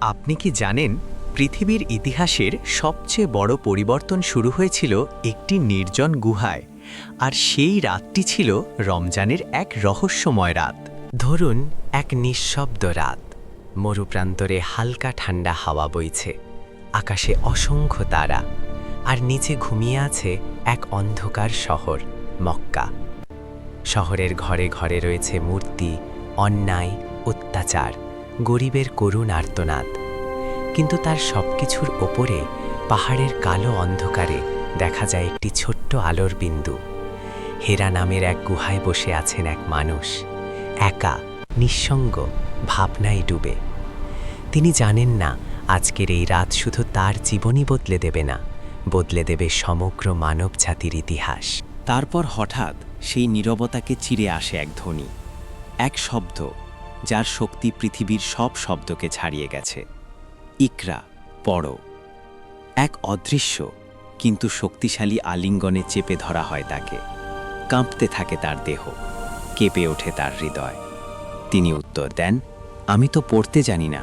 আপনি কি জানেন পৃথিবীর ইতিহাসের সবচেয়ে বড় পরিবর্তন শুরু হয়েছিল একটি নির্জন গুহায়, আর সেই রাতটি ছিল রমজানের এক রহস্যময় রাত। ধরুন, এক নিঃশব্দ রাত, মরুপ্রান্তরে হালকা ঠান্ডা হাওয়া বইছে, আকাশে অসংখ্য তারা, আর নিচে ঘুমিয়ে আছে এক অন্ধকার শহর, মক্কা। শহরের ঘরে ঘরে রয়েছে মূর্তি, অন্যায়, অত্যাচার, গরিবের করুণ আর্তনাদ। কিন্তু তার সবকিছুর ওপরে পাহাড়ের কালো অন্ধকারে দেখা যায় একটি ছোট্ট আলোর বিন্দু। হেরা নামের এক গুহায় বসে আছেন এক মানুষ, একা, নিঃসঙ্গ, ভাবনায় ডুবে। তিনি জানেন না আজকের এই রাত শুধু তার জীবনই বদলে দেবে না, বদলে দেবে সমগ্র মানব জাতির ইতিহাস। তারপর হঠাৎ সেই নীরবতাকে চিরে আসে এক ধ্বনি, এক শব্দ যার শক্তি পৃথিবীর সব শব্দকে ছাড়িয়ে গেছে। ইকরা, পড়ো। এক অদৃশ্য কিন্তু শক্তিশালী আলিঙ্গনে চেপে ধরা হয় তাকে। কাঁপতে থাকে তার দেহ, কেঁপে ওঠে তার হৃদয়। তিনি উত্তর দেন, আমি তো পড়তে জানি না।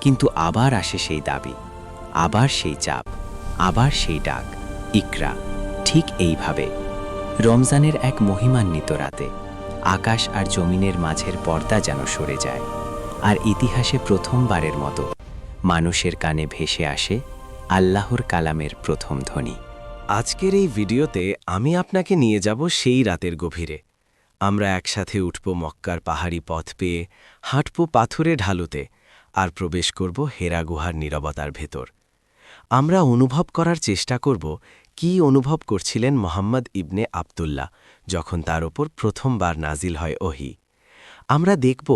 কিন্তু আবার আসে সেই দাবি, আবার সেই চাপ, আবার সেই ডাক, ইকরা। ঠিক এইভাবে রমজানের এক মহিমান্বিত রাতে আকাশ আর জমিনের মাঝের পর্দা যেন সরে যায়, আর ইতিহাসে প্রথমবারের মতো মানুষের কানে ভেসে আসে আল্লাহর কালামের প্রথম ধ্বনি। আজকের এই ভিডিওতে আমি আপনাকে নিয়ে যাব সেই রাতের গভীরে। আমরা একসাথে উঠব মক্কার পাহাড়ি পথ পেয়ে, হাঁটব পাথুরে ঢালুতে, আর প্রবেশ করব হেরা গুহার নীরবতার ভেতর। আমরা অনুভব করার চেষ্টা করব কি অনুভব করছিলেন মোহাম্মদ ইবনে আবদুল্লাহ যখন তার ওপর প্রথমবার নাজিল হয় ওহী। আমরা দেখব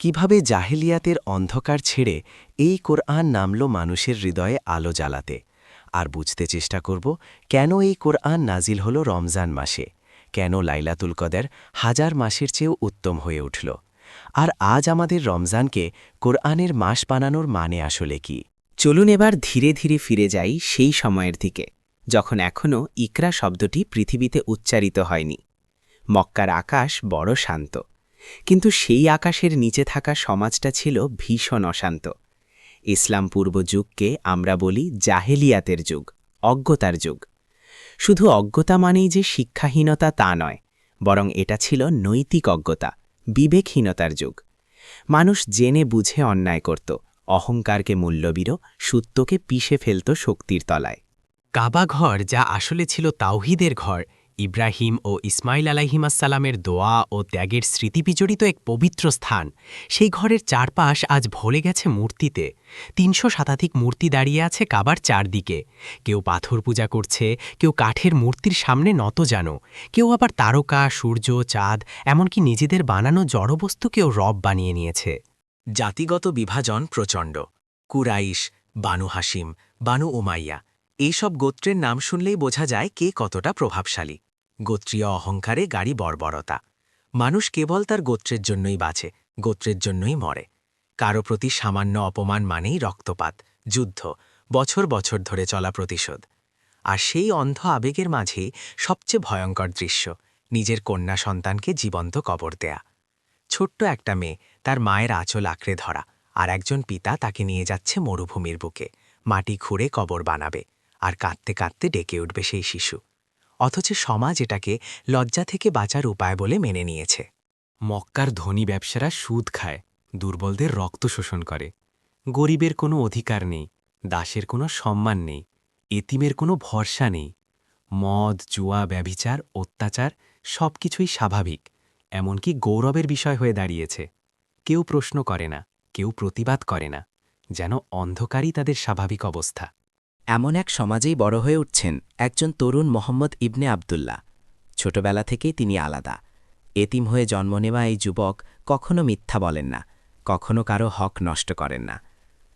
কিভাবে জাহেলিয়াতের অন্ধকার ছেড়ে এই কোরআন নামল মানুষের হৃদয়ে আলো জ্বালাতে, আর বুঝতে চেষ্টা করব কেন এই কোরআন নাজিল হল রমজান মাসে, কেন লাইলাতুল কদর হাজার মাসের চেয়েও উত্তম হয়ে উঠল, আর আজ আমাদের রমজানকে কোরআনের মাস বানানোর মানে আসলে কি। চলুন এবার ধীরে ধীরে ফিরে যাই সেই সময়ের দিকে, যখন এখনও ইকরা শব্দটি পৃথিবীতে উচ্চারিত হয়নি। মক্কার আকাশ বড় শান্ত, কিন্তু সেই আকাশের নিচে থাকা সমাজটা ছিল ভীষণ অশান্ত। ইসলাম পূর্ব যুগকে আমরা বলি জাহেলিয়াতের যুগ, অজ্ঞতার যুগ। শুধু অজ্ঞতা মানেই যে শিক্ষাহীনতা তা নয়, বরং এটা ছিল নৈতিক অজ্ঞতা, বিবেকহীনতার যুগ। মানুষ জেনে বুঝে অন্যায় করত, অহংকারকে মূল্যবির, সত্যকে পিষে ফেলত শক্তির তলায়। কাবা ঘর, যা আসলে ছিল তাওহীদের ঘর, ইব্রাহিম ও ইসমাইল আলাইহিমাসসালামের দোয়া ও ত্যাগের স্মৃতিবিজড়িত এক পবিত্র স্থান, সেই ঘরের চারপাশ আজ ভরে গেছে মূর্তিতে। ৩০০ শতাধিক মূর্তি দাঁড়িয়ে আছে কাবার চারদিকে। কেউ পাথর পূজা করছে, কেউ কাঠের মূর্তির সামনে নত যেন, কেউ আবার তারকা, সূর্য, চাঁদ, এমনকি নিজেদের বানানো জড়বস্তুকেও রব বানিয়ে নিয়েছে। জাতিগত বিভাজন প্রচণ্ড। কুরাইশ, বানু হাসিম, বানু উমাইয়া, এইসব গোত্রের নাম শুনলেই বোঝা যায় কে কতটা প্রভাবশালী। গোত্রীয় অহংকারে গাড়ি বর্বরতা। মানুষ কেবল তার গোত্রের জন্যই বাঁচে, গোত্রের জন্যই মরে। কারো প্রতি সামান্য অপমান মানেই রক্তপাত, যুদ্ধ, বছর বছর ধরে চলা প্রতিশোধ। আর সেই অন্ধ আবেগের মাঝেই সবচেয়ে ভয়ঙ্কর দৃশ্য, নিজের কন্যা সন্তানকে জীবন্ত কবর দেয়া। ছোট্ট একটা মেয়ে, তার মায়ের আঁচল আঁকড়ে ধরা, আর একজন পিতা তাকে নিয়ে যাচ্ছে মরুভূমির বুকে, মাটি খুঁড়ে কবর বানাবে, আর কাঁদতে কাঁদতে ডেকে উঠবে সেই শিশু। অথচ সমাজ এটাকে লজ্জা থেকে বাঁচার উপায় বলে মেনে নিয়েছে। মক্কার ধনী ব্যবসারা সুদ খায়, দুর্বলদের রক্ত শোষণ করে। গরিবের কোনো অধিকার নেই, দাসের কোনো সম্মান নেই, এতিমের কোনো ভরসা নেই। মদ, জুয়া, ব্যভিচার, অত্যাচার সবকিছুই স্বাভাবিক, এমনকি গৌরবের বিষয় হয়ে দাঁড়িয়েছে। কেউ প্রশ্ন করে না, কেউ প্রতিবাদ করে না, যেন অন্ধকারই তাদের স্বাভাবিক অবস্থা। এমন এক সমাজেই বড় হয়ে উঠছেন একজন তরুণ মোহাম্মদ ইবনে আবদুল্লাহ। ছোটবেলা থেকেই তিনি আলাদা। এতিম হয়ে জন্ম নেওয়া এই যুবক কখনো মিথ্যা বলেন না, কখনো কারো হক নষ্ট করেন না।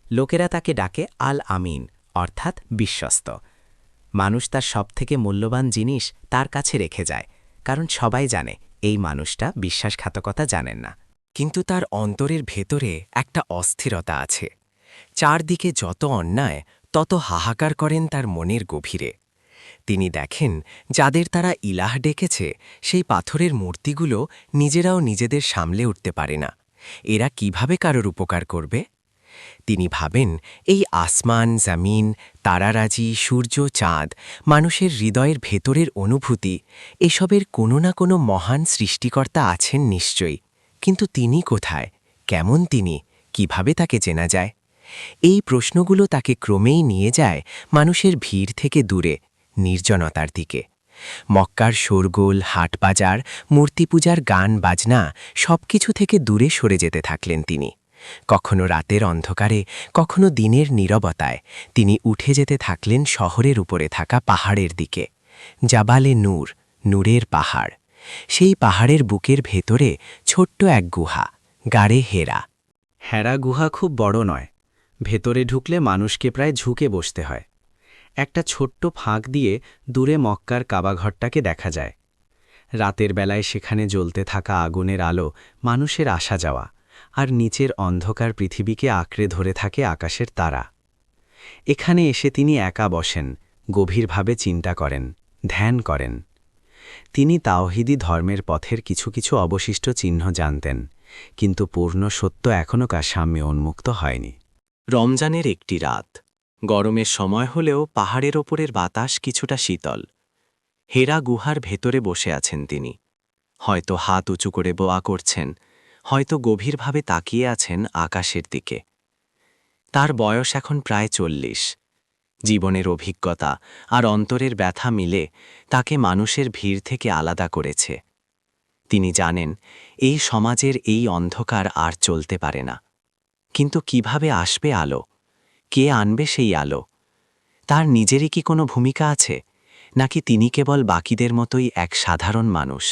লোকেরা তাকে ডাকে আল আমিন, অর্থাৎ বিশ্বস্ত। মানুষ তার সবথেকে মূল্যবান জিনিস তার কাছে রেখে যায়, কারণ সবাই জানে এই মানুষটা বিশ্বাসঘাতকতা জানেন না। কিন্তু তার অন্তরের ভেতরে একটা অস্থিরতা আছে। চারদিকে যত অন্যায়, তত হাহাকার করেন তার মনের গভীরে। তিনি দেখেন যাদের তারা ইলাহ ডেকেছে, সেই পাথরের মূর্তিগুলো নিজেরাও নিজেদের সামলে উঠতে পারে না। এরা কিভাবে কারোর উপকার করবে? তিনি ভাবেন এই আসমান জমিন তারারাজি সূর্য চাঁদ মানুষের হৃদয়ের ভেতরের অনুভূতি এসবের কোনো না কোনো মহান সৃষ্টিকর্তা আছেন নিশ্চয়ই, কিন্তু তিনি কোথায়, কেমন তিনি, কিভাবে তাকে চেনা যায়? এই প্রশ্নগুলো তাকে ক্রমেই নিয়ে যায় মানুষের ভিড় থেকে দূরে, নির্জনতার দিকে। মক্কার শোরগোল, হাটবাজার, মূর্তিপূজার গান বাজনা সবকিছু থেকে দূরে সরে যেতে থাকলেন তিনি। কখনো রাতের অন্ধকারে, কখনো দিনের নীরবতায় তিনি উঠে যেতে থাকলেন শহরের উপরে থাকা পাহাড়ের দিকে। জাবালে নূর, নূরের পাহাড়। সেই পাহাড়ের বুকের ভেতরে ছোট্ট এক গুহা, গাড়ে হেরা। হেরা গুহা খুব বড় নয়, ভেতরে ঢুকলে মানুষকে প্রায় ঝুঁকে বসতে হয়। একটা ছোট্ট ফাঁক দিয়ে দূরে মক্কার কাবাঘরটাকে দেখা যায়। রাতের বেলায় সেখানে জ্বলতে থাকা আগুনের আলো মানুষের আসা যাওয়া, আর নিচের অন্ধকার পৃথিবীকে আঁকড়ে ধরে থাকে আকাশের তারা। এখানে এসে তিনি একা বসেন, গভীরভাবে চিন্তা করেন, ধ্যান করেন। তিনি তাওহিদি ধর্মের পথের কিছু কিছু অবশিষ্ট চিহ্ন জানতেন, কিন্তু পূর্ণ সত্য এখনও কার সামনে উন্মুক্ত হয়নি। রমজানের একটি রাত, গরমের সময় হলেও পাহাড়ের ওপরের বাতাস কিছুটা শীতল। হেরা গুহার ভেতরে বসে আছেন তিনি। হয়তো হাত উঁচু করে বোয়া করছেন, হয়তো গভীরভাবে তাকিয়ে আছেন আকাশের দিকে। তার বয়স এখন প্রায় 40। জীবনের অভিজ্ঞতা আর অন্তরের ব্যথা মিলে তাকে মানুষের ভিড় থেকে আলাদা করেছে। তিনি জানেন এই সমাজের এই অন্ধকার আর চলতে পারে না। কিন্তু কিভাবে আসবে আলো? কে আনবে সেই আলো? তার নিজেরই কি কোনো ভূমিকা আছে, নাকি তিনি কেবল বাকিদের মতোই এক সাধারণ মানুষ?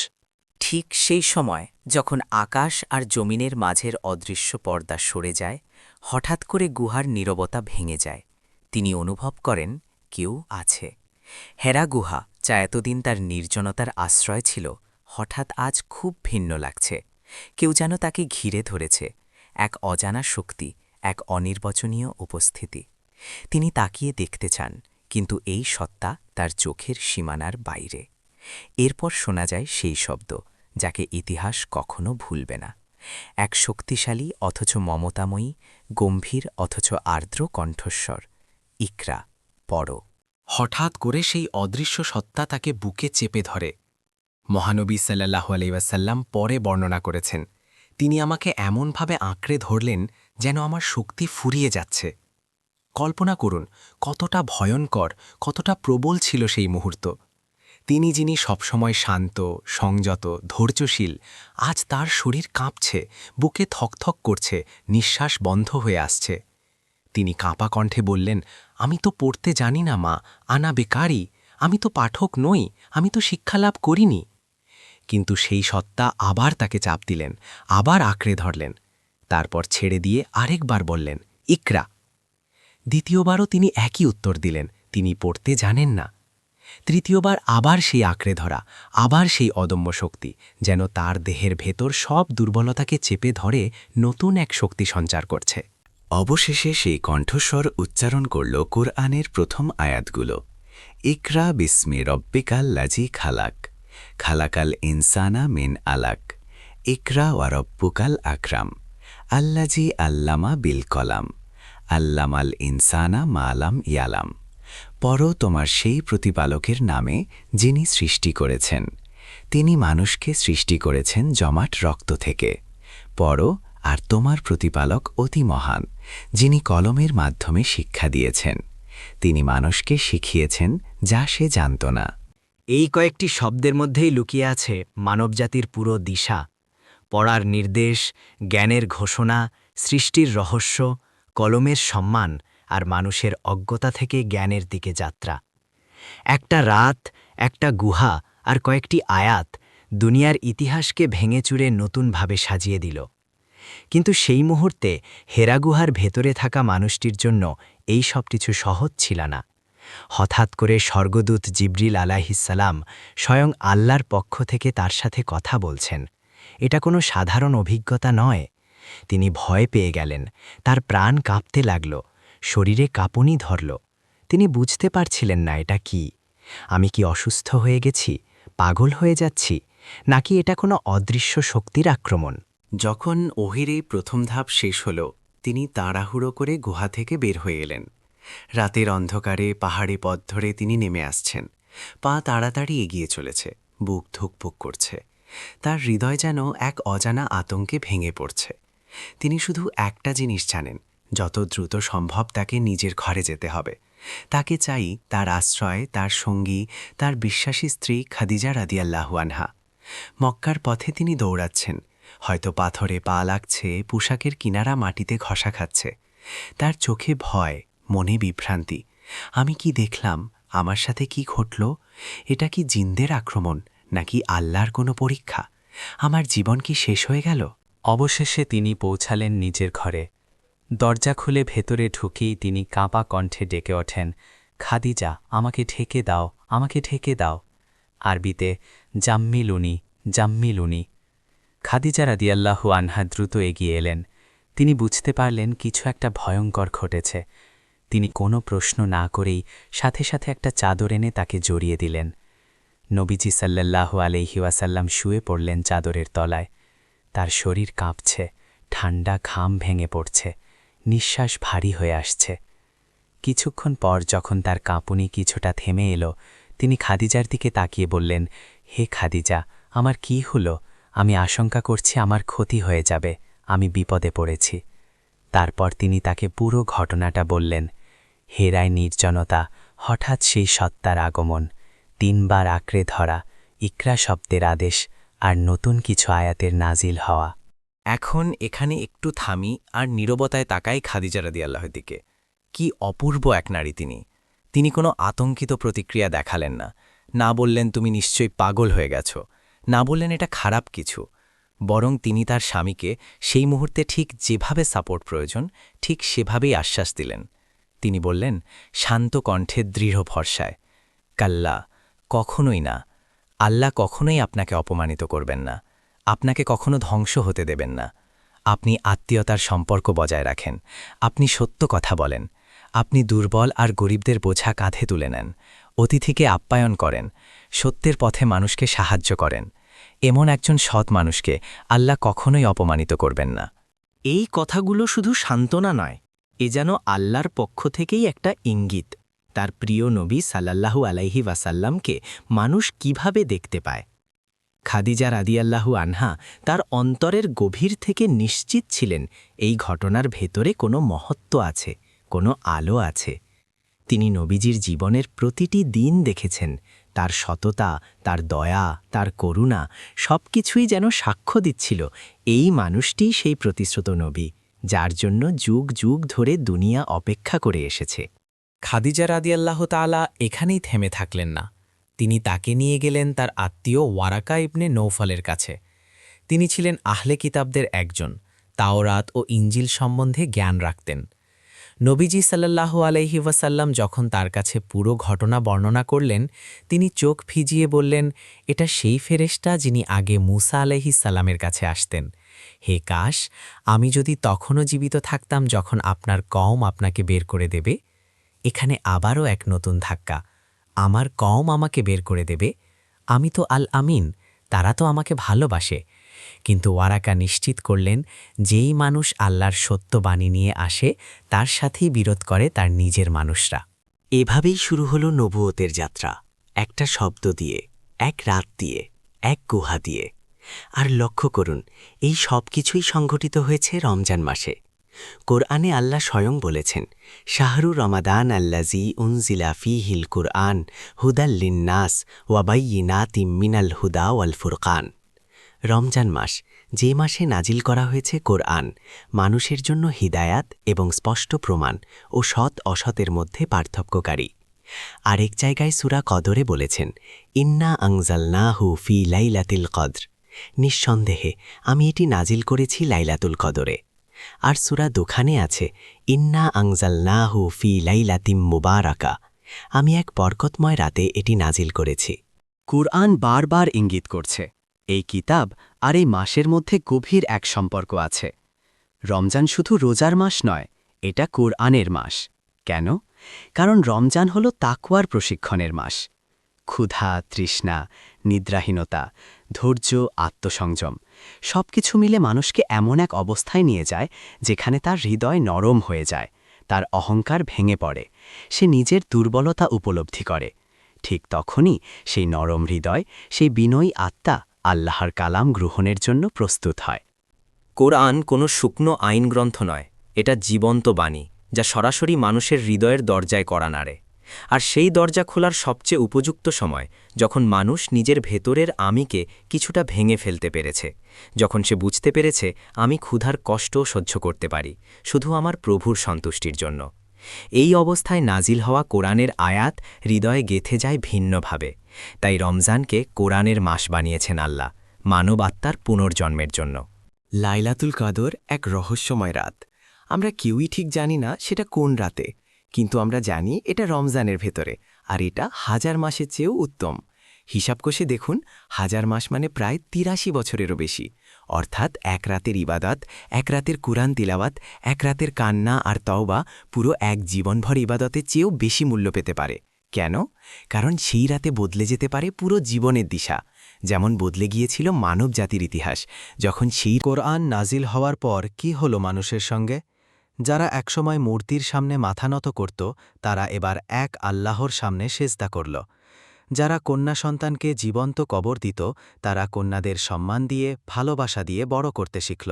ঠিক সেই সময় যখন আকাশ আর জমিনের মাঝের অদৃশ্য পর্দা সরে যায়, হঠাৎ করে গুহার নীরবতা ভেঙে যায়। তিনি অনুভব করেন কেউ আছে। হেরা গুহা, যা এতদিন তার নির্জনতার আশ্রয় ছিল, হঠাৎ আজ খুব ভিন্ন লাগছে। কেউ যেন তাকে ঘিরে ধরেছে, এক অজানা শক্তি, এক অনির্বচনীয় উপস্থিতি। তিনি তাকিয়ে দেখতে চান, কিন্তু এই সত্তা তার চোখের সীমানার বাইরে। এরপর শোনা যায় সেই শব্দ, যাকে ইতিহাস কখনো ভুলবে না। এক শক্তিশালী অথচ মমতাময়ী, গম্ভীর অথচ আর্দ্র কণ্ঠস্বর, ইকরা, পড়ো। হঠাৎ করে সেই অদৃশ্য সত্তা তাকে বুকে চেপে ধরে। মহানবী সাল্লাল্লাহু আলাইহি ওয়াসাল্লাম পরে বর্ণনা করেছেন, তিনি আমাকে এমনভাবে আঁকড়ে ধরলেন যেন আমার শক্তি ফুরিয়ে যাচ্ছে। কল্পনা করুন কতটা ভয়ঙ্কর, কতটা প্রবল ছিল সেই মুহূর্ত। তিনি যিনি সবসময় শান্ত, সংযত, ধৈর্যশীল, আজ তার শরীর কাঁপছে, বুকে থকথক করছে, নিঃশ্বাস বন্ধ হয়ে আসছে। তিনি কাঁপা কণ্ঠে বললেন, আমি তো পড়তে জানি না মা, আনা বেকারি, আমি তো পাঠক নই, আমি তো শিক্ষালাভ করিনি। কিন্তু সেই সত্তা আবার তাকে চাপ দিলেন, আবার আঁকড়ে ধরলেন। তারপর ছেড়ে দিয়ে আরেকবার বললেন, ইকরা। দ্বিতীয়বারও তিনি একই উত্তর দিলেন, তিনি পড়তে জানেন না। তৃতীয়বার আবার সেই আঁকড়ে ধরা, আবার সেই অদম্য শক্তি, যেন তার দেহের ভেতর সব দুর্বলতাকে চেপে ধরে নতুন এক শক্তি সঞ্চার করছে। অবশেষে সেই কণ্ঠস্বর উচ্চারণ করল কোরআনের প্রথম আয়াতগুলো। ইকরা বিস্মি রব্বিকাল লাজি খালাক, খালাকাল ইনসানা মিন আলাক, ইকরা ওয়া রব্বুকাল আকরাম, আল্লাজি আল্লামা বিল কলাম, আল্লামাল ইনসানা মালাম ইয়ালাম। পড়ো তোমার সেই প্রতিপালকের নামে যিনি সৃষ্টি করেছেন। তিনি মানুষকে সৃষ্টি করেছেন জমাট রক্ত থেকে। পড়ো, আর তোমার প্রতিপালক অতি মহান, যিনি কলমের মাধ্যমে শিক্ষা দিয়েছেন। তিনি মানুষকে শিখিয়েছেন যা সে জানত না। এই কয়েকটি শব্দের মধ্যেই লুকিয়ে আছে মানবজাতির পুরো দিশা। পড়ার নির্দেশ, জ্ঞানের ঘোষণা, সৃষ্টির রহস্য, কলমের সম্মান আর মানুষের অজ্ঞতা থেকে জ্ঞানের দিকে যাত্রা। একটা রাত, একটা গুহা আর কয়েকটি আয়াত দুনিয়ার ইতিহাসকে ভেঙে চুরে নতুনভাবে সাজিয়ে দিল। কিন্তু সেই মুহূর্তে হেরা গুহার ভেতরে থাকা মানুষটির জন্য এই সব কিছু সহজ ছিল না। হঠাৎ করে স্বর্গদূত জিবরিল আলাইহিসসালাম স্বয়ং আল্লাহর পক্ষ থেকে তার সাথে কথা বলছেন। এটা কোনো সাধারণ অভিজ্ঞতা নয়। তিনি ভয় পেয়ে গেলেন, তার প্রাণ কাঁপতে লাগল, শরীরে কাঁপুনি ধরল। তিনি বুঝতে পারছিলেন না এটা কি। আমি কি অসুস্থ হয়ে গেছি, পাগল হয়ে যাচ্ছি, নাকি এটা কোনো অদৃশ্য শক্তির আক্রমণ? যখন ওহির এই প্রথম ধাপ শেষ হল, তিনি তাড়াহুড়ো করে গুহা থেকে বের হয়ে এলেন। রাতের অন্ধকারে পাহাড়ে পথ ধরে তিনি নেমে আসছেন। পা তাড়াতাড়ি এগিয়ে চলেছে, বুক ধুকপুক করছে। তার হৃদয় যেন এক অজানা আতঙ্কে ভেঙে পড়ছে। তিনি শুধু একটা জিনিস জানেন, যত দ্রুত সম্ভব তাকে নিজের ঘরে যেতে হবে। তাকে চাই তার আশ্রয়, তার সঙ্গী, তার বিশ্বাসী স্ত্রী খাদিজা রাদিয়াল্লাহু আনহা। মক্কার পথে তিনি দৌড়াচ্ছেন, হয়তো পাথরে পা লাগছে, পোশাকের কিনারা মাটিতে ঘষা খাচ্ছে। তার চোখে ভয়, মনে বিভ্রান্তি। আমি কি দেখলাম? আমার সাথে কি ঘটল? এটা কি জিনদের আক্রমণ, নাকি আল্লাহর কোনো পরীক্ষা? আমার জীবন কি শেষ হয়ে গেল? অবশেষে তিনি পৌঁছালেন নিজের ঘরে। দরজা খুলে ভেতরে ঢুকেই তিনি কাঁপা কণ্ঠে ডেকে ওঠেন, খাদিজা, আমাকে ঢেকে দাও, আমাকে ঢেকে দাও। আরবিতে জাম্মিলুনি, জাম্মিলুনি। খাদিজা রাদিয়াল্লাহু আনহা দ্রুত এগিয়ে এলেন। তিনি বুঝতে পারলেন কিছু একটা ভয়ঙ্কর ঘটেছে। তিনি কোনো প্রশ্ন না করেই সাথে সাথে একটা চাদর এনে তাকে জড়িয়ে দিলেন। নবীজি সাল্লাল্লাহু আলাইহি ওয়াসাল্লাম শুয়ে পড়লেন চাদরের তলায়। তার শরীর কাঁপছে, ঠান্ডা ঘাম ভেঙে পড়ছে, নিঃশ্বাস ভারী হয়ে আসছে। কিছুক্ষণ পর যখন তার কাঁপুনি কিছুটা থেমে এলো, তিনি খাদিজার দিকে তাকিয়ে বললেন, হে খাদিজা, আমার কি হলো? আমি আশঙ্কা করছি আমার ক্ষতি হয়ে যাবে, আমি বিপদে পড়েছি। তারপর তিনি তাকে পুরো ঘটনাটা বললেন। হেরায় নির্জনতা, হঠাৎ সেই সত্তার আগমন, 3 বার আঁকড়ে ধরা, ইকরা শব্দের আদেশ, আর নতুন কিছু আয়াতের নাজিল হওয়া। এখন এখানে একটু থামি আর নীরবতায় তাকাই খাদিজা রাদিয়াল্লাহুর দিকে। কি অপূর্ব এক নারী তিনি! তিনি কোনো আতঙ্কিত প্রতিক্রিয়া দেখালেন না। না বললেন তুমি নিশ্চয়ই পাগল হয়ে গেছ, না বললেন এটা খারাপ কিছু। বরং তিনি তার স্বামীকে সেই মুহূর্তে ঠিক যেভাবে সাপোর্ট প্রয়োজন, ঠিক সেভাবেই আশ্বাস দিলেন। তিনি বললেন শান্ত কণ্ঠে, দৃঢ় ভরসায়, কাল্লা, কখনোই না। আল্লাহ কখনোই আপনাকে অপমানিত করবেন না, আপনাকে কখনো ধ্বংস হতে দেবেন না। আপনি আত্মীয়তার সম্পর্ক বজায় রাখেন, আপনি সত্য কথা বলেন, আপনি দুর্বল আর গরিবদের বোঝা কাঁধে তুলে নেন, অতিথিকে আপ্যায়ন করেন, সত্যের পথে মানুষকে সাহায্য করেন। এমন একজন সৎ মানুষকে আল্লাহ কখনোই অপমানিত করবেন না। এই কথাগুলো শুধু সান্ত্বনা নয়, এ যেন আল্লাহর পক্ষ থেকেই একটা ইঙ্গিত, তার প্রিয় নবী সাল্লাল্লাহু আলাইহি ওয়াসাল্লামকে মানুষ কিভাবে দেখতে পায়। খাদিজা রাদিয়াল্লাহু আনহা তার অন্তরের গভীর থেকে নিশ্চিত ছিলেন এই ঘটনার ভেতরে কোনো মহত্ব আছে, কোনো আলো আছে। তিনি নবীজির জীবনের প্রতিটি দিন দেখেছেন, তার সততা, তার দয়া, তার করুণা সবকিছুই যেন সাক্ষ্য দিচ্ছিল এই মানুষটিই সেই প্রতিশ্রুত নবী, যার জন্য যুগ যুগ ধরে দুনিয়া অপেক্ষা করে এসেছে। খাদিজা রাদিয়াল্লাহু তাআলা এখানেই থেমে থাকলেন না। তিনি তাকে নিয়ে গেলেন তার আত্মীয় ওয়ারাকা ইবনে নৌফলের কাছে। তিনি ছিলেন আহলে কিতাবদের একজন, তাওরাত ও ইঞ্জিল সম্বন্ধে জ্ঞান রাখতেন। নবীজি সাল্লাল্লাহু আলাইহি ওয়াসাল্লাম যখন তার কাছে পুরো ঘটনা বর্ণনা করলেন, তিনি চোখ ভিজিয়ে বললেন, এটা সেই ফেরেশতা যিনি আগে মূসা আলাইহিস সালামের কাছে আসতেন। হে কাশ, আমি যদি তখনও জীবিত থাকতাম যখন আপনার কওম আপনাকে বের করে দেবে। এখানে আবারও এক নতুন ধাক্কা। আমার কওম আমাকে বের করে দেবে? আমি তো আল আমিন, তারা তো আমাকে ভালোবাসে। কিন্তু ওয়ারাকা নিশ্চিত করলেন, যেই মানুষ আল্লাহর সত্য বাণী নিয়ে আসে তার সাথেই বিরোধ করে তার নিজের মানুষরা। এভাবেই শুরু হলো নবুয়তের যাত্রা, একটা শব্দ দিয়ে, এক রাত দিয়ে, এক গুহা দিয়ে। আর লক্ষ্য করুন, এই সব কিছুই সংঘটিত হয়েছে রমজান মাসে। কোরআনে আল্লাহ স্বয়ং বলেছেন, শাহরু রমাদান আল্লাজি উনজিলা ফীহিল কুরআন হুদাল লিন্নাস ওয়া বাইয়িনাতিম মিনাল হুদা ওয়াল ফুরকান। রমজান মাস, যে মাসে নাজিল করা হয়েছে কোরআন, মানুষের জন্য হিদায়াত এবং স্পষ্ট প্রমাণ ও সৎ অসতের মধ্যে পার্থক্যকারী। আরেক জায়গায় সূরা কদরে বলেছেন, ইন্না আনজালনাহু ফি লাইলাতিল কদর, নিঃসন্দেহে আমি এটি নাজিল করেছি লাইলাতুল কদরে। আর সূরা দুখানে আছে, ইন্না আনজালনাহু ফি লাইলাতিম মুবারাকা, আমি এক বরকতময় রাতে এটি নাজিল করেছি। কুরআন বারবার ইঙ্গিত করছে, এই কিতাব আর এই মাসের মধ্যে গভীর এক সম্পর্ক আছে। রমজান শুধু রোজার মাস নয়, এটা কুরআনের মাস। কেন? কারণ রমজান হল তাকওয়ার প্রশিক্ষণের মাস। ক্ষুধা, তৃষ্ণা, নিদ্রাহীনতা, ধৈর্য, আত্মসংযম সবকিছু মিলে মানুষকে এমন এক অবস্থায় নিয়ে যায় যেখানে তার হৃদয় নরম হয়ে যায়, তার অহংকার ভেঙে পড়ে, সে নিজের দুর্বলতা উপলব্ধি করে। ঠিক তখনই সেই নরম হৃদয়, সেই বিনয়ী আত্মা আল্লাহর কালাম গ্রহণের জন্য প্রস্তুত হয়। কোরআন কোনো শুকনো আইন গ্রন্থ নয়, এটা জীবন্ত বাণী, যা সরাসরি মানুষের হৃদয়ের দরজায় কড়া নাড়ে। আর সেই দরজা খোলার সবচেয়ে উপযুক্ত সময় যখন মানুষ নিজের ভেতরের আমিকে কিছুটা ভেঙে ফেলতে পেরেছে, যখন সে বুঝতে পেরেছে আমি ক্ষুধার কষ্টও সহ্য করতে পারি শুধু আমার প্রভুর সন্তুষ্টির জন্য। এই অবস্থায় নাজিল হওয়া কোরআনের আয়াত হৃদয়ে গেঁথে যায় ভিন্নভাবে। তাই রমজানকে কোরআনের মাস বানিয়েছেন আল্লাহ, মানব আত্মার পুনর্জন্মের জন্য। লাইলাতুল কদর এক রহস্যময় রাত। আমরা কেউই ঠিক জানি না সেটা কোন রাতে, কিন্তু আমরা জানি এটা রমজানের ভেতরে, আর এটা 1000 মাসের চেয়েও উত্তম। হিসাব কষে দেখুন, 1000 মাস মানে প্রায় 83 বছরেরও বেশি। অর্থাৎ এক রাতের ইবাদত, এক রাতের কুরআন তিলাওয়াত, এক রাতের কান্না আর তওবা পুরো এক জীবনভর ইবাদতের চেয়েও বেশি মূল্য পেতে পারে। কেন? কারণ সেই রাতে বদলে যেতে পারে পুরো জীবনের দিশা, যেমন বদলে গিয়েছিল মানব জাতির ইতিহাস যখন সেই কোরআন নাজিল হওয়ার পর কি হলো মানুষের সঙ্গে? যারা একসময় মূর্তির সামনে মাথা নত করত, তারা এবার এক আল্লাহর সামনে সেজদা করল। যারা কন্যা সন্তানকে জীবন্ত কবর দিত, তারা কন্যাদের সম্মান দিয়ে, ভালোবাসা দিয়ে বড় করতে শিখল।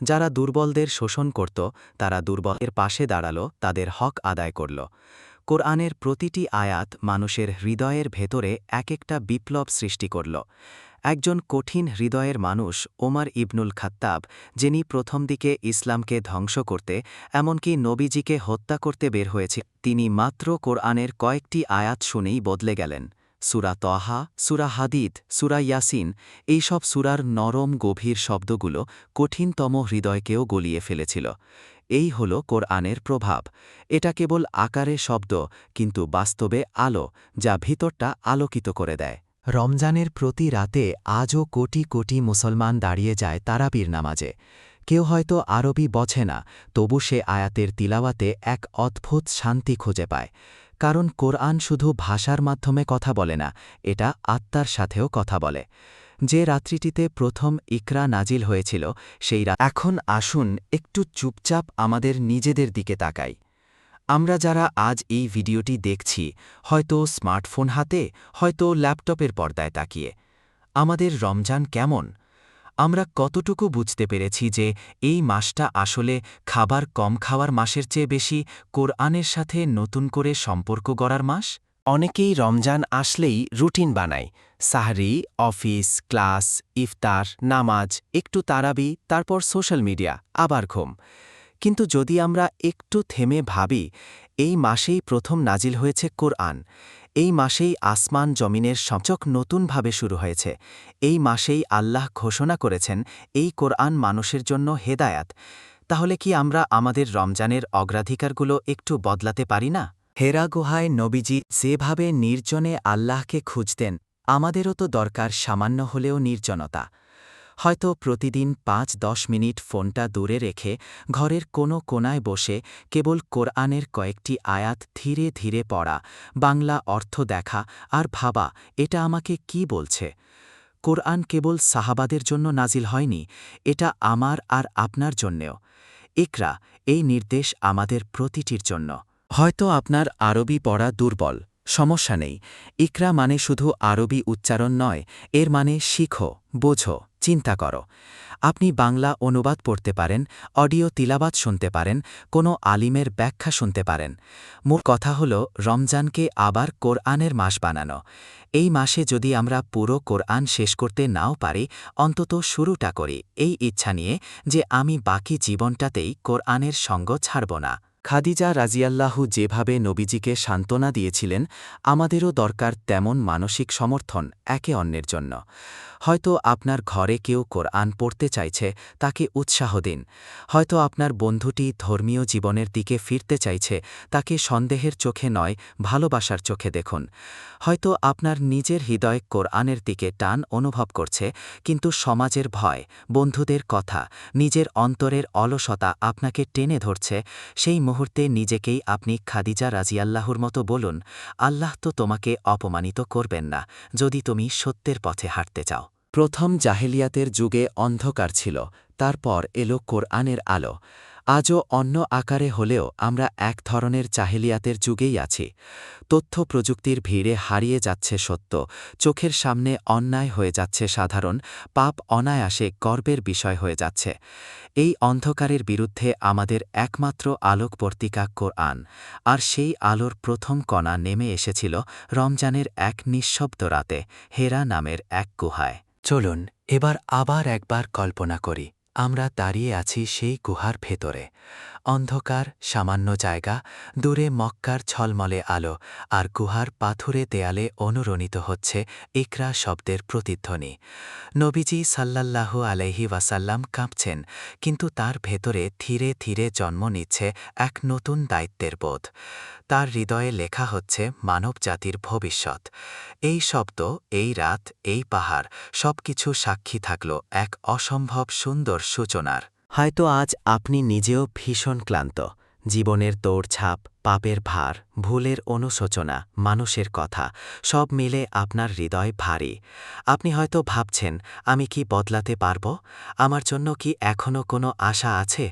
যারা দুর্বলদের শোষণ করত, তারা দুর্বলের পাশে দাঁড়ালো, তাদের হক আদায় করল। কোরআনের প্রতিটি আয়াত মানুষের হৃদয়ের ভেতরে এক একটা বিপ্লব সৃষ্টি করল। একজন কঠিন হৃদয়ের মানুষ ওমর ইবনুল খাত্তাব, যিনি প্রথম দিকে ইসলামকে ধ্বংস করতে, এমনকি নবীজিকে হত্যা করতে বের হয়েছে, তিনি মাত্র কোরআনের কয়েকটি আয়াত শুনেই বদলে গেলেন। সূরা তহা, সূরা হাদিদ, সূরা ইয়াসিন, এইসব সূরার নরম গভীর শব্দগুলো কঠিনতম হৃদয়কেও গলিয়ে ফেলেছিল। এই হল কোরআনের প্রভাব। এটা কেবল আকারে শব্দ, কিন্তু বাস্তবে আলো, যা ভিতরটা আলোকিত করে দেয়। রমজানের প্রতি রাতে আজও কোটি কোটি মুসলমান দাঁড়িয়ে যায় তারাবির নামাজে। কেউ হয়তো আরবি বোঝে না, তবু সে আয়াতের তিলাওয়াতে এক অদ্ভুত শান্তি খুঁজে পায়। কারণ কোরআন শুধু ভাষার মাধ্যমে কথা বলে না, এটা আত্মার সাথেও কথা বলে। যে রাত্রিটিতে প্রথম ইকরা নাজিল হয়েছিল, সেই এখন আসুন একটু চুপচাপ আমাদের নিজেদের দিকে তাকাই। আমরা যারা আজ এই ভিডিওটি দেখছি, হয়তো স্মার্টফোন হাতে, হয়তো ল্যাপটপের পর্দায় তাকিয়ে। আমাদের রমজান কেমন? আমরা কতটুকু বুঝতে পেরেছি যে এই মাসটা আসলে খাবার কম খাওয়ার মাসের চেয়ে বেশি কোরআনের সাথে নতুন করে সম্পর্ক গড়ার মাস? অনেকেই রমজান আসলেই রুটিন বানায়, সাহরি, অফিস, ক্লাস, ইফতার, নামাজ, একটু তারাবি, তারপর সোশ্যাল মিডিয়া, আবার ঘুম। কিন্তু যদি আমরা একটু থেমে ভাবি, এই মাসেই প্রথম নাজিল হয়েছে কোরআন, এই মাসেই আসমান জমিনের সূচক নতুনভাবে শুরু হয়েছে, এই মাসেই আল্লাহ ঘোষণা করেছেন এই কোরআন মানুষের জন্য হেদায়াত, তাহলে কি আমরা আমাদের রমজানের অগ্রাধিকারগুলো একটু বদলাতে পারি না? হেরা গুহায় নবীজি যেভাবে নির্জনে আল্লাহকে খুঁজতেন, আমাদেরও তো দরকার সামান্য হলেও নির্জনতা। হয়তো প্রতিদিন ৫-১০ মিনিট ফোনটা দূরে রেখে ঘরের কোনো কোনায় বসে কেবল কোরআনের কয়েকটি আয়াত ধীরে ধীরে পড়া, বাংলা অর্থ দেখা আর ভাবা, এটা আমাকে কি বলছে। কোরআন কেবল সাহাবাদের জন্য নাজিল হয়নি, এটা আমার আর আপনার জন্যেও। ইকরা, এই নির্দেশ আমাদের প্রতিটির জন্য। হয়তো আপনার আরবি পড়া দুর্বল, সমস্যা নেই। ইকরা মানে শুধু আরবি উচ্চারণ নয়, এর মানে শিখো, বোঝো, চিন্তা করো। আপনি বাংলা অনুবাদ পড়তে পারেন, অডিও তিলাবাত শুনতে পারেন, কোনো আলিমের ব্যাখ্যা শুনতে পারেন। মূল কথা হল রমজানকে আবার কোরআনের মাস বানানো। এই মাসে যদি আমরা পুরো কোরআন শেষ করতে নাও পারি, অন্তত শুরুটা করি এই ইচ্ছা নিয়ে যে আমি বাকি জীবনটাতেই কোরআনের সঙ্গ ছাড়ব না। খাদিজা রাজিয়াল্লাহু যেভাবে নবীজিকে সান্ত্বনা দিয়েছিলেন, আমাদেরও দরকার তেমন মানসিক সমর্থন একে অন্যের জন্য। হয়তো আপনার ঘরে কেউ কোরআন পড়তে চাইছে, তাকে উৎসাহ দিন। হয়তো আপনার বন্ধুটি ধর্মীয় জীবনের দিকে ফিরতে চাইছে, তাকে সন্দেহের চোখে নয়, ভালোবাসার চোখে দেখুন। হয়তো আপনার নিজের হৃদয় কোরআনের দিকে টান অনুভব করছে, কিন্তু সমাজের ভয়, বন্ধুদের কথা, নিজের অন্তরের অলসতা আপনাকে টেনে ধরছে। সেই মুহূর্তে নিজেকেই আপনি খাদিজা রাজিয়াল্লাহুর মতো বলুন, আল্লাহ তো তোমাকে অপমানিত করবেন না, যদি তুমি সত্যের পথে হাঁটতে চাও। প্রথম জাহেলিয়াতের যুগে অন্ধকার ছিল, তারপর এলো কোরআনের আলো। আজও অন্য আকারে হলেও আমরা এক ধরনের জাহেলিয়াতের যুগেই আছি। তথ্য প্রযুক্তির ভিড়ে হারিয়ে যাচ্ছে সত্য, চোখের সামনে অন্যায় হয়ে যাচ্ছে সাধারণ, পাপ অনায়াসে গর্বের বিষয় হয়ে যাচ্ছে। এই অন্ধকারের বিরুদ্ধে আমাদের একমাত্র আলোকবর্তিকা কোরআন, আর সেই আলোর প্রথম কণা নেমে এসেছিল রমজানের এক নিঃশব্দ রাতে, হেরা নামের এক গুহায়। চলুন এবার আবার একবার কল্পনা করি, আমরা দাঁড়িয়ে আছি সেই গুহার ভেতরে। অন্ধকার, সামান্য জায়গা, দূরে মক্কার ঝলমলে আলো, আর গুহার পাথুরে দেয়ালে অনুরণিত হচ্ছে ইকরা শব্দের প্রতিধ্বনি। নবীজি সাল্লাল্লাহু আলাইহি ওয়াসাল্লাম কাঁপছেন, কিন্তু তার ভেতরে ধীরে ধীরে জন্ম নিচ্ছে এক নতুন দায়িত্বের বোধ। তার হৃদয়ে লেখা হচ্ছে মানবজাতির ভবিষ্যৎ। এই শব্দ, এই রাত, এই পাহাড়, সবকিছু সাক্ষী থাকল এক অসম্ভব সুন্দর সূচনার। হয়তো আজ আপনি নিজেও ভীষণ ক্লান্ত। জীবনের দৌড়ঝাঁপ, পাপের ভার, ভুলের অনুশোচনা, মানুষের কথা, সব মিলে আপনার হৃদয় ভারী। আপনি হয়তো ভাবছেন, আমি কি বদলাতে পারব? আমার জন্য কি এখনও কোনো আশা আছে?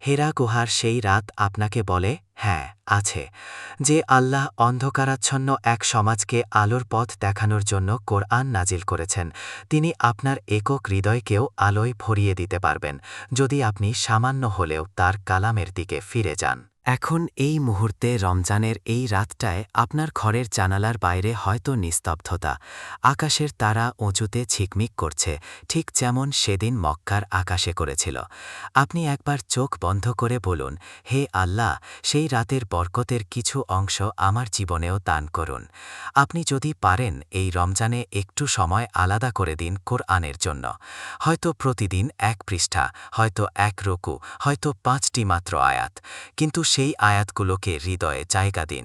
হেরা গুহার সেই রাত আপনাকে বলে, হ্যাঁ, আছে। যে আল্লাহ অন্ধকারাচ্ছন্ন এক সমাজকে আলোর পথ দেখানোর জন্য কোরআন নাজিল করেছেন, তিনি আপনার একক হৃদয়কেও আলোয় ভরিয়ে দিতে পারবেন, যদি আপনি সামান্য হলেও তার কালামের দিকে ফিরে যান। এখন এই মুহূর্তে রমজানের এই রাতটায় আপনার ঘরের জানালার বাইরে হয়তো নিস্তব্ধতা, আকাশের তারা উঁচুতে ঝিকমিক করছে, ঠিক যেমন সেদিন মক্কার আকাশে করেছিল। আপনি একবার চোখ বন্ধ করে বলুন, হে আল্লাহ, সেই রাতের বরকতের কিছু অংশ আমার জীবনেও দান করুন। আপনি যদি পারেন এই রমজানে একটু সময় আলাদা করে দিন কোরআনের জন্য। হয়তো প্রতিদিন এক পৃষ্ঠা, হয়তো এক রুকু, হয়তো 5টি মাত্র আয়াত, কিন্তু সেই আয়াতগুলোকে হৃদয়ে জায়গা দিন।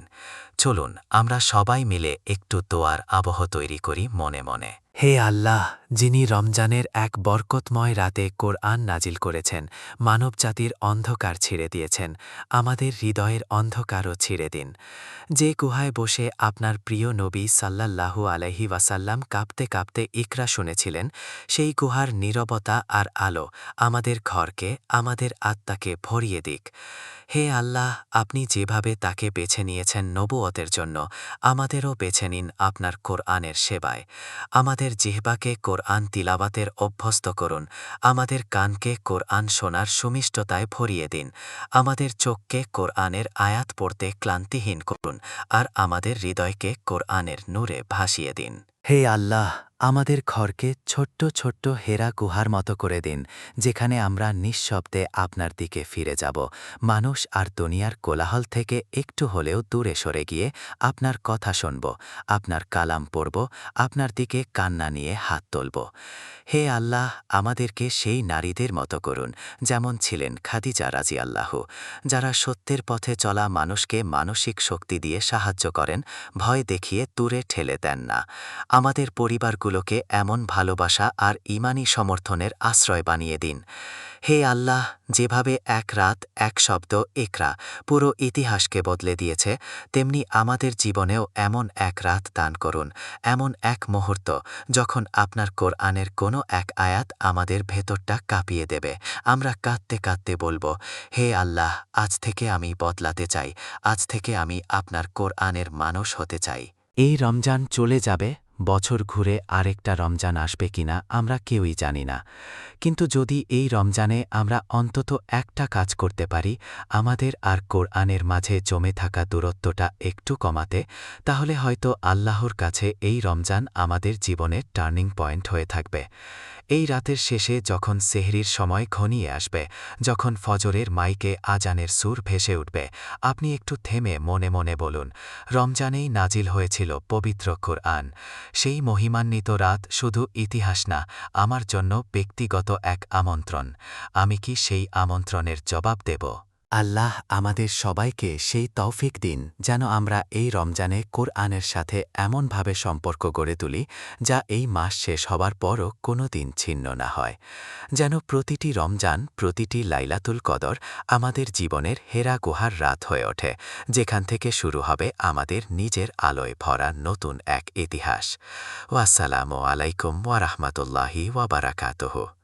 চলুন আমরা সবাই মিলে একটু দোয়ার আবহ তৈরি করি মনে মনে। হে আল্লাহ, যিনি রমজানের এক বরকতময় রাতে কোরআন নাজিল করেছেন, মানবজাতির অন্ধকার ছিঁড়ে দিয়েছেন, আমাদের হৃদয়ের অন্ধকারও ছিঁড়ে দিন। যে গুহায় বসে আপনার প্রিয় নবী সাল্লাল্লাহু আলাইহি ওয়াসাল্লাম কাঁপতে কাঁপতে ইকরা শুনেছিলেন, সেই গুহার নীরবতা আর আলো আমাদের ঘরকে, আমাদের আত্মাকে ভরিয়ে দিক। হে আল্লাহ, আপনি যেভাবে তাকে বেছে নিয়েছেন নবুয়তের জন্য, আমাদেরও বেছে নিন আপনার কোরআনের সেবায়। আমাদের জিহ্বাকে কোরআন তিলাওয়াতের অভ্যস্ত করুন, আমাদের কানকে কোরআন শোনার সুমিষ্টতায় ভরিয়ে দিন, আমাদের চোখকে কোরআনের আয়াত পড়তে ক্লান্তিহীন করুন, আর আমাদের হৃদয়কে কোরআনের নূরে ভাসিয়ে দিন। হে আল্লাহ, আমাদের ঘরকে ছোট্ট ছোট্ট হেরা গুহার মতো করে দিন, যেখানে আমরা নিঃশব্দে আপনার দিকে ফিরে যাব, মানুষ আর দুনিয়ার কোলাহল থেকে একটু হলেও দূরে সরে গিয়ে আপনার কথা শুনব, আপনার কালাম পড়ব, আপনার দিকে কান্না নিয়ে হাত তুলব। হে আল্লাহ, আমাদেরকে সেই নারীদের মতো করুন যেমন ছিলেন খাদিজা রাদিয়াল্লাহু, যারা সত্যের পথে চলা মানুষকে মানসিক শক্তি দিয়ে সাহায্য করেন, ভয় দেখিয়ে দূরে ঠেলে দেন না। আমাদের পরিবারগুলোকে এমন ভালোবাসা আর ঈমানি সমর্থনের আশ্রয় বানিয়ে দিন। হে আল্লাহ, যেভাবে এক রাত, এক শব্দ ইকরা পুরো ইতিহাসকে বদলে দিয়েছে, তেমনি আমাদের জীবনেও এমন এক রাত দান করুন, এমন এক মুহূর্ত যখন আপনার কোরআনের কোনো এক আয়াত আমাদের ভেতরটা কাঁপিয়ে দেবে। আমরা কাঁদতে কাঁদতে বলবো, হে আল্লাহ, আজ থেকে আমি বদলাতে চাই, আজ থেকে আমি আপনার কোরআনের মানুষ হতে চাই। এই রমজান চলে যাবে, বছর ঘুরে আরেকটা রমজান আসবে কিনা আমরা কেউই জানি না, কিন্তু যদি এই রমজানে আমরা অন্তত একটা কাজ করতে পারি, আমাদের আর কোরআনের মাঝে জমে থাকা দূরত্বটা একটু কমাতে, তাহলে হয়তো আল্লাহর কাছে এই রমজান আমাদের জীবনের টার্নিং পয়েন্ট হয়ে থাকবে। এই রাতের শেষে যখন সেহরির সময় ঘনিয়ে আসবে, যখন ফজরের মাইকে আজানের সুর ভেসে উঠবে, আপনি একটু থেমে মনে মনে বলুন, রমজানেই নাজিল হয়েছিল পবিত্র কোরআন। সেই মহিমান্বিত রাত শুধু ইতিহাস না, আমার জন্য ব্যক্তিগত এক আমন্ত্রণ। আমি কি সেই আমন্ত্রণের জবাব দেব? আল্লাহ আমাদের সবাইকে সেই তৌফিক দিন যেন আমরা এই রমজানে কোরআনের সাথে এমনভাবে সম্পর্ক গড়ে তুলি যা এই মাস শেষ হবার পরও কোনো দিন ছিন্ন না হয়, যেন প্রতিটি রমজান, প্রতিটি লাইলাতুল কদর আমাদের জীবনের হেরা গুহার রাত হয়ে ওঠে, যেখান থেকে শুরু হবে আমাদের নিজের আলোয় ভরা নতুন এক ইতিহাস। ওয়াসসালামু আলাইকুম ওয়া রাহমাতুল্লাহি ওয়া বারাকাতুহু।